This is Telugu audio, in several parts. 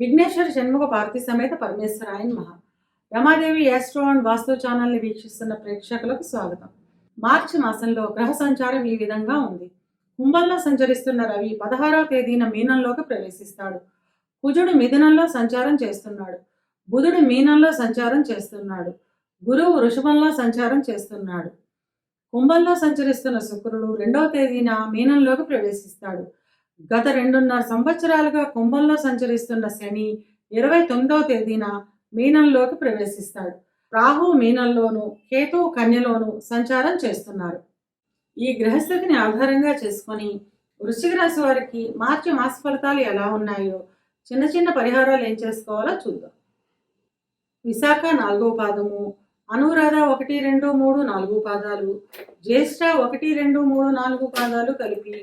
విఘ్నేశ్వర షణ్ముఖ పార్వతి సమేత పరమేశ్వరాయ నమః. రమాదేవి యాస్ట్రో అండ్ వాస్తు ఛానల్ని వీక్షిస్తున్న ప్రేక్షకులకు స్వాగతం. మార్చి మాసంలో గ్రహ సంచారం ఈ విధంగా ఉంది. కుంభంలో సంచరిస్తున్న రవి 16వ తేదీన మీనంలోకి ప్రవేశిస్తాడు. కుజుడు మిథునంలో సంచారం చేస్తున్నాడు. బుధుడు మీనంలో సంచారం చేస్తున్నాడు. గురువు వృషభంలో సంచారం చేస్తున్నాడు. కుంభంలో సంచరిస్తున్న శుక్రుడు 2వ తేదీన మీనంలోకి ప్రవేశిస్తాడు. గత 2.5 సంవత్సరాలుగా కుంభంలో సంచరిస్తున్న శని 29వ తేదీన మీనంలోకి ప్రవేశిస్తాడు. రాహు మీనంలోను, కేతువు కన్యలోను సంచారం చేస్తున్నారు. ఈ గ్రహస్థితిని ఆధారంగా చేసుకొని వృశ్చిక రాశి వారికి మార్చి మాస ఫలితాలు ఎలా ఉన్నాయో, చిన్న చిన్న పరిహారాలు ఏం చేసుకోవాలో చూద్దాం. విశాఖ 4వ పాదము, అనురాధ 1, 2, 3, 4 పాదాలు, జ్యేష్ఠ 1, 2, 3, 4 పాదాలు కలిపి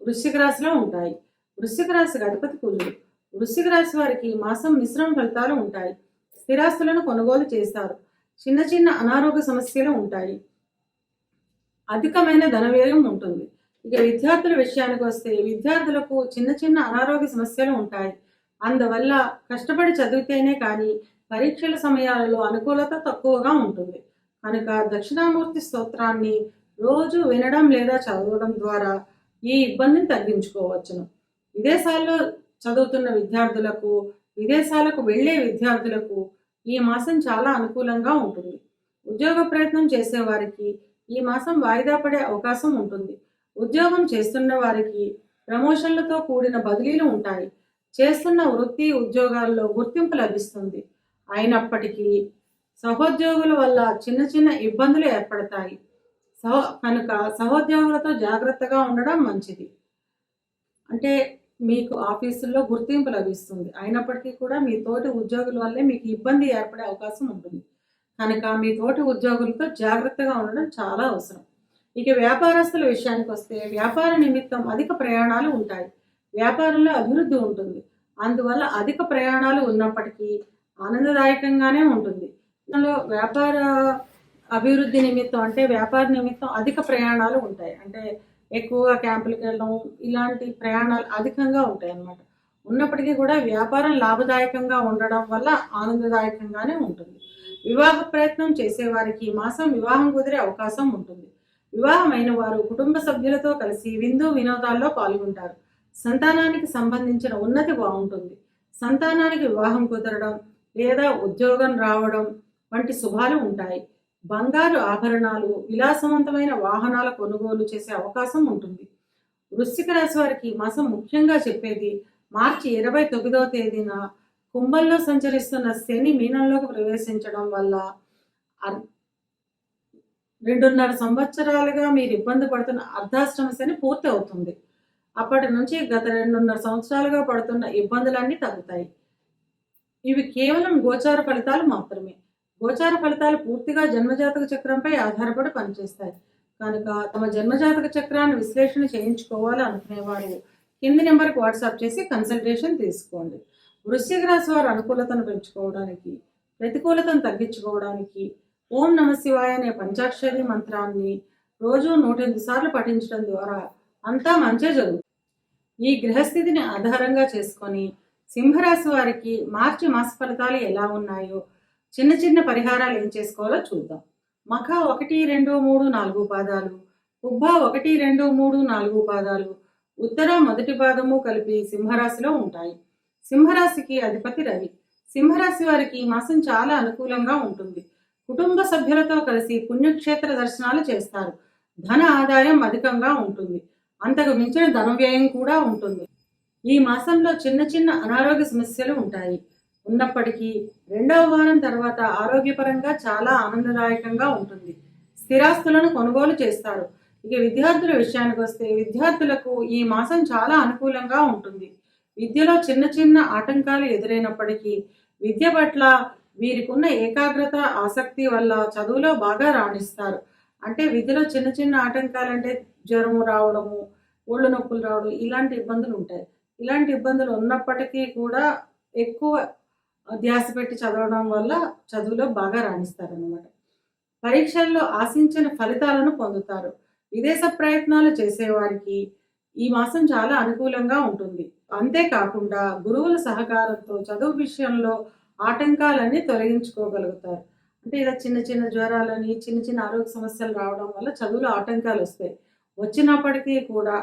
వృశ్చిక రాశిలో ఉంటాయి. వృశ్చిక రాశికి అధిపతి కుజుడు. వృశ్చిక రాశి వారికి మాసం మిశ్రమ ఫలితాలు ఉంటాయి. స్థిరాస్తులను కొనుగోలు చేస్తారు. చిన్న చిన్న అనారోగ్య సమస్యలు ఉంటాయి. అధికమైన ధన వ్యయం ఉంటుంది. ఇక విద్యార్థుల విషయానికి వస్తే విద్యార్థులకు చిన్న చిన్న అనారోగ్య సమస్యలు ఉంటాయి. అందువల్ల కష్టపడి చదివితేనే కానీ పరీక్షల సమయాలలో అనుకూలత తక్కువగా ఉంటుంది. కనుక దక్షిణామూర్తి స్తోత్రాన్ని రోజు వినడం లేదా చదవడం ద్వారా ఈ ఇబ్బందిని తగ్గించుకోవచ్చును. విదేశాల్లో చదువుతున్న విద్యార్థులకు, విదేశాలకు వెళ్ళే విద్యార్థులకు ఈ మాసం చాలా అనుకూలంగా ఉంటుంది. ఉద్యోగ ప్రయత్నం చేసేవారికి ఈ మాసం వాయిదా పడే అవకాశం ఉంటుంది. ఉద్యోగం చేస్తున్న వారికి ప్రమోషన్లతో కూడిన బదిలీలు ఉంటాయి. చేస్తున్న వృత్తి ఉద్యోగాల్లో గుర్తింపు లభిస్తుంది. అయినప్పటికీ సహోద్యోగుల వల్ల చిన్న చిన్న ఇబ్బందులు ఏర్పడతాయి. కనుక సహోద్యోగులతో జాగ్రత్తగా ఉండడం మంచిది. అంటే మీకు ఆఫీసుల్లో గుర్తింపు లభిస్తుంది. అయినప్పటికీ కూడా మీ తోటి ఉద్యోగుల వల్లే మీకు ఇబ్బంది ఏర్పడే అవకాశం ఉంటుంది. కనుక మీ తోటి ఉద్యోగులతో జాగ్రత్తగా ఉండడం చాలా అవసరం. ఇక వ్యాపారస్తుల విషయానికి వస్తే వ్యాపార నిమిత్తం అధిక ప్రయాణాలు ఉంటాయి. వ్యాపారంలో అభివృద్ధి ఉంటుంది. అందువల్ల అధిక ప్రయాణాలు ఉన్నప్పటికీ ఆనందదాయకంగానే ఉంటుంది. వ్యాపార అభివృద్ధి నిమిత్తం అంటే వ్యాపార నిమిత్తం అధిక ప్రయాణాలు ఉంటాయి. అంటే ఎక్కువగా క్యాంపులకు వెళ్ళడం, ఇలాంటి ప్రయాణాలు అధికంగా ఉంటాయి అన్నమాట. ఉన్నప్పటికీ కూడా వ్యాపారం లాభదాయకంగా ఉండడం వల్ల ఆనందదాయకంగానే ఉంటుంది. వివాహ ప్రయత్నం చేసేవారికి మాసం వివాహం కుదిరే అవకాశం ఉంటుంది. వివాహమైన వారు కుటుంబ సభ్యులతో కలిసి విందు వినోదాల్లో పాల్గొంటారు. సంతానానికి సంబంధించిన ఉన్నతి బాగుంటుంది. సంతానానికి వివాహం కుదరడం లేదా ఉద్యోగం రావడం వంటి శుభాలు ఉంటాయి. బంగారు ఆభరణాలు, విలాసవంతమైన వాహనాల కొనుగోలు చేసే అవకాశం ఉంటుంది. వృశ్చిక రాశి వారికి మాసం ముఖ్యంగా చెప్పేది మార్చి 29వ తేదీన కుంభంలో సంచరిస్తున్న శని మీనంలోకి ప్రవేశించడం వల్ల 2.5 సంవత్సరాలుగా మీరు ఇబ్బంది పడుతున్న అర్ధాష్టమ శని పూర్తి అవుతుంది. అప్పటి నుంచి గత 2.5 సంవత్సరాలుగా పడుతున్న ఇబ్బందులన్నీ తగ్గుతాయి. ఇవి కేవలం గోచార ఫలితాలు మాత్రమే. గోచార ఫలితాలు పూర్తిగా జన్మజాతక చక్రంపై ఆధారపడి పనిచేస్తాయి. కనుక తమ జన్మజాతక చక్రాన్ని విశ్లేషణ చేయించుకోవాలి అనుకునేవారు కింది నెంబర్కి వాట్సాప్ చేసి కన్సల్టేషన్ తీసుకోండి. వృశ్చిక రాశి వారు అనుకూలతను పెంచుకోవడానికి, ప్రతికూలతను తగ్గించుకోవడానికి ఓం నమ శివాయ అనే పంచాక్షరి మంత్రాన్ని రోజు 108 సార్లు పఠించడం ద్వారా అంతా మంచే జరుగుతుంది. ఈ గ్రహస్థితిని ఆధారంగా చేసుకొని సింహరాశి వారికి మార్చి మాస ఫలితాలు ఎలా ఉన్నాయో, చిన్న చిన్న పరిహారాలు ఏం చేసుకోవాలో చూద్దాం. మఖ 1, 2, 3, 4 పాదాలు, ఉబ్బ 1, 2, 3, 4 పాదాలు, ఉత్తర మొదటి పాదము కలిపి సింహరాశిలో ఉంటాయి. సింహరాశికి అధిపతి రవి. సింహరాశి వారికి ఈ మాసం చాలా అనుకూలంగా ఉంటుంది. కుటుంబ సభ్యులతో కలిసి పుణ్యక్షేత్ర దర్శనాలు చేస్తారు. ధన ఆదాయం అధికంగా ఉంటుంది. అంతకు మించిన ధన వ్యయం కూడా ఉంటుంది. ఈ మాసంలో చిన్న చిన్న అనారోగ్య సమస్యలు ఉంటాయి. ఉన్నప్పటికీ 2వ వారం తర్వాత ఆరోగ్యపరంగా చాలా ఆనందదాయకంగా ఉంటుంది. స్థిరాస్తులను కొనుగోలు చేస్తారు. ఇక విద్యార్థుల విషయానికి వస్తే విద్యార్థులకు ఈ మాసం చాలా అనుకూలంగా ఉంటుంది. విద్యలో చిన్న చిన్న ఆటంకాలు ఎదురైనప్పటికీ విద్య పట్ల వీరికి ఉన్న ఏకాగ్రత, ఆసక్తి వల్ల చదువులో బాగా రాణిస్తారు. అంటే విద్యలో చిన్న చిన్న ఆటంకాలు అంటే జ్వరం రావడము, ఒళ్ళు నొప్పులు రావడం, ఇలాంటి ఇబ్బందులు ఉంటాయి. ఇలాంటి ఇబ్బందులు ఉన్నప్పటికీ కూడా ఎక్కువ ధ్యాస పెట్టి చదవడం వల్ల చదువులో బాగా రాణిస్తారన్నమాట. పరీక్షల్లో ఆశించిన ఫలితాలను పొందుతారు. విదేశ ప్రయత్నాలు చేసేవారికి ఈ మాసం చాలా అనుకూలంగా ఉంటుంది. అంతేకాకుండా గురువుల సహకారంతో చదువు విషయంలో ఆటంకాలన్నీ తొలగించుకోగలుగుతారు. అంటే ఇలా చిన్న చిన్న జ్వరాలని, చిన్న చిన్న ఆరోగ్య సమస్యలు రావడం వల్ల చదువులో ఆటంకాలు వస్తాయి. వచ్చినప్పటికీ కూడా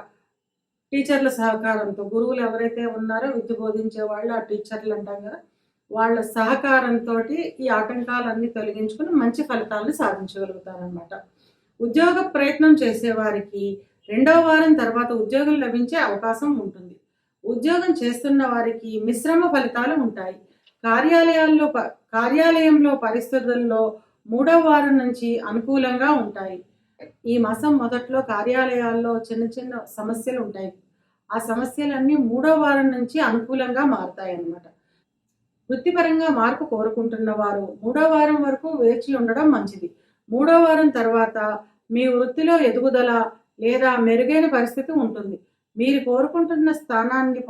టీచర్ల సహకారంతో గురువులు ఎవరైతే ఉన్నారో విద్య బోధించే వాళ్ళు, ఆ టీచర్లు అంటాం కదా, వాళ్ళ సహకారంతోటి ఈ ఆటంకాలన్నీ తొలగించుకొని మంచి ఫలితాలను సాధించగలుగుతారనమాట. ఉద్యోగ ప్రయత్నం చేసేవారికి రెండవ వారం తర్వాత ఉద్యోగం లభించే అవకాశం ఉంటుంది. ఉద్యోగం చేస్తున్న వారికి మిశ్రమ ఫలితాలు ఉంటాయి. కార్యాలయంలో పరిస్థితుల్లో మూడవ వారం నుంచి అనుకూలంగా ఉంటాయి. ఈ మాసం మొదట్లో కార్యాలయాల్లో చిన్న చిన్న సమస్యలు ఉంటాయి. ఆ సమస్యలన్నీ మూడో వారం నుంచి అనుకూలంగా మారుతాయి అన్నమాట. వృత్తిపరంగా మార్పు కోరుకుంటున్న వారు మూడో వారం వరకు వేచి ఉండడం మంచిది. మూడో వారం తర్వాత మీ వృత్తిలో ఎదుగుదల లేదా మెరుగైన పరిస్థితి ఉంటుంది. మీరు కోరుకుంటున్న స్థానాన్ని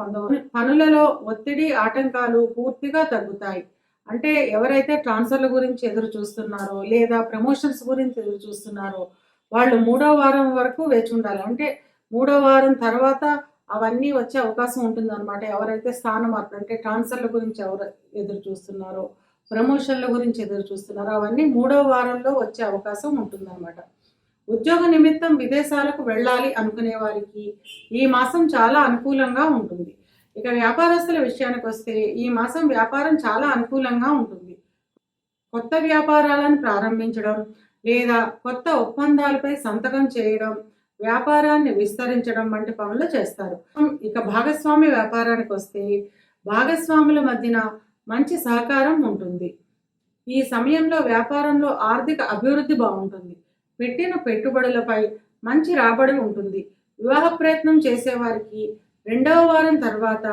పనులలో ఒత్తిడి, ఆటంకాలు పూర్తిగా తగ్గుతాయి. అంటే ఎవరైతే ట్రాన్స్ఫర్ల గురించి ఎదురు చూస్తున్నారో లేదా ప్రమోషన్స్ గురించి ఎదురు చూస్తున్నారో వాళ్ళు మూడో వారం వరకు వేచి ఉండాలి. అంటే మూడో వారం తర్వాత అవన్నీ వచ్చే అవకాశం ఉంటుందన్నమాట. ఎవరైతే స్థాన మార్పు అంటే ట్రాన్స్ఫర్ల గురించి ఎవరు ఎదురు చూస్తున్నారో, ప్రమోషన్ల గురించి ఎదురు చూస్తున్నారో అవన్నీ మూడో వారంలో వచ్చే అవకాశం ఉంటుందన్నమాట. ఉద్యోగ నిమిత్తం విదేశాలకు వెళ్ళాలి అనుకునే వారికి ఈ మాసం చాలా అనుకూలంగా ఉంటుంది. ఇక వ్యాపారస్తుల విషయానికి వస్తే ఈ మాసం వ్యాపారం చాలా అనుకూలంగా ఉంటుంది. కొత్త వ్యాపారాలను ప్రారంభించడం లేదా కొత్త ఒప్పందాలపై సంతకం చేయడం, వ్యాపారాన్ని విస్తరించడం వంటి పనులు చేస్తారు. ఇక భాగస్వామి వ్యాపారానికి వస్తే భాగస్వాముల మధ్యన మంచి సహకారం ఉంటుంది. ఈ సమయంలో వ్యాపారంలో ఆర్థిక అభివృద్ధి బాగుంటుంది. పెట్టిన పెట్టుబడులపై మంచి రాబడి ఉంటుంది. వివాహ ప్రయత్నం చేసేవారికి రెండవ వారం తర్వాత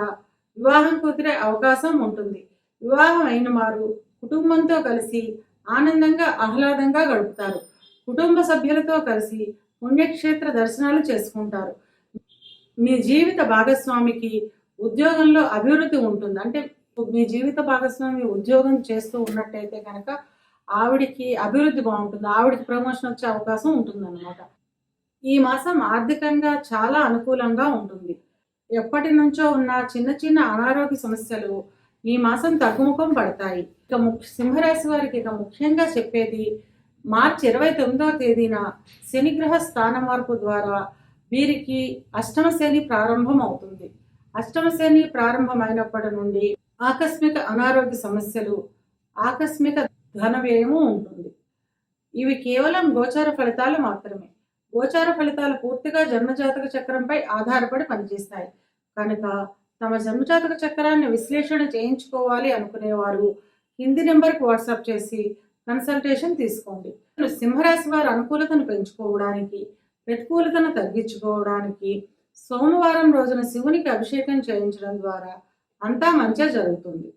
వివాహం కుదిరే అవకాశం ఉంటుంది. వివాహం అయిన వారు కుటుంబంతో కలిసి ఆనందంగా ఆహ్లాదంగా గడుపుతారు. కుటుంబ సభ్యులతో కలిసి పుణ్యక్షేత్ర దర్శనాలు చేసుకుంటారు. మీ జీవిత భాగస్వామికి ఉద్యోగంలో అభివృద్ధి ఉంటుంది. అంటే మీ జీవిత భాగస్వామి ఉద్యోగం చేస్తూ ఉన్నట్టయితే కనుక ఆవిడికి అభివృద్ధి బాగుంటుంది. ఆవిడికి ప్రమోషన్ వచ్చే అవకాశం ఉంటుందన్నమాట. ఈ మాసం ఆర్థికంగా చాలా అనుకూలంగా ఉంటుంది. ఎప్పటి నుంచో ఉన్న చిన్న చిన్న అనారోగ్య సమస్యలు ఈ మాసం తగ్గుముఖం పడతాయి. ఇక సింహరాశి వారికి ఇక ముఖ్యంగా చెప్పేది మార్చి 29వ తేదీన శనిగ్రహ స్థాన మార్పు ద్వారా వీరికి అష్టమ శని ప్రారంభం అవుతుంది. అష్టమ శని ప్రారంభమైనప్పటి నుండి ఆకస్మిక అనారోగ్య సమస్యలు, ఆకస్మిక ధన వ్యయము ఉంటుంది. ఇవి కేవలం గోచార ఫలితాలు మాత్రమే. గోచార ఫలితాలు పూర్తిగా జన్మజాతక చక్రంపై ఆధారపడి పనిచేస్తాయి కనుక తమ జన్మజాతక చక్రాన్ని విశ్లేషణ చేయించుకోవాలి అనుకునేవారు కింది నెంబర్కి వాట్సాప్ చేసి కన్సల్టేషన్ తీసుకోండి. సింహరాశి వారి అనుకూలతను పెంచుకోవడానికి, ప్రతికూలతను తగ్గించుకోవడానికి సోమవారం రోజున శివునికి అభిషేకం చేయించడం ద్వారా అంతా మంచిగా జరుగుతుంది.